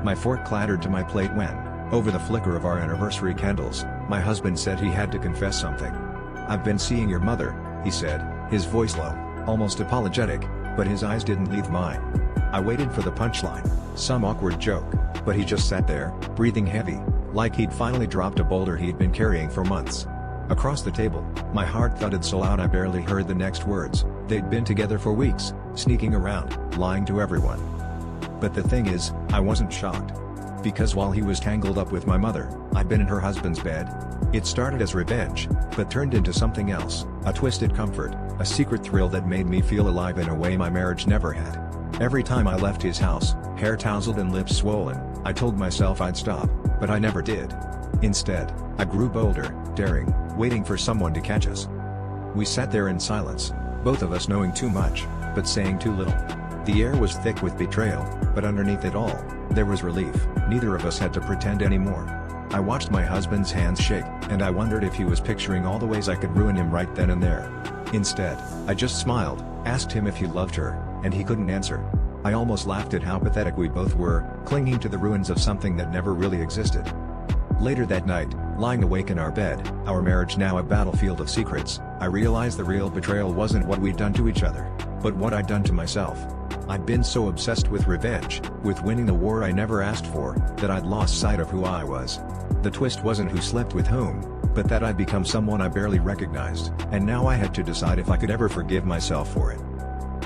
My fork clattered to my plate when, over the flicker of our anniversary candles, my husband said he had to confess something. "I've been seeing your mother," he said, his voice low, almost apologetic, but his eyes didn't leave mine. I waited for the punchline, some awkward joke, but he just sat there, breathing heavy, like he'd finally dropped a boulder he'd been carrying for months. Across the table, my heart thudded so loud I barely heard the next words. They'd been together for weeks, sneaking around, lying to everyone. But the thing is, I wasn't shocked. Because while he was tangled up with my mother, I'd been in her husband's bed. It started as revenge, but turned into something else, a twisted comfort, a secret thrill that made me feel alive in a way my marriage never had. Every time I left his house, hair tousled and lips swollen, I told myself I'd stop, but I never did. Instead, I grew bolder, daring, waiting for someone to catch us. We sat there in silence, both of us knowing too much, but saying too little. The air was thick with betrayal, but underneath it all, there was relief. Neither of us had to pretend anymore. I watched my husband's hands shake, and I wondered if he was picturing all the ways I could ruin him right then and there. Instead, I just smiled, asked him if he loved her, and he couldn't answer. I almost laughed at how pathetic we both were, clinging to the ruins of something that never really existed. Later that night, lying awake in our bed, our marriage now a battlefield of secrets, I realized the real betrayal wasn't what we'd done to each other, but what I'd done to myself. I'd been so obsessed with revenge, with winning the war I never asked for, that I'd lost sight of who I was. The twist wasn't who slept with whom, but that I'd become someone I barely recognized, and now I had to decide if I could ever forgive myself for it.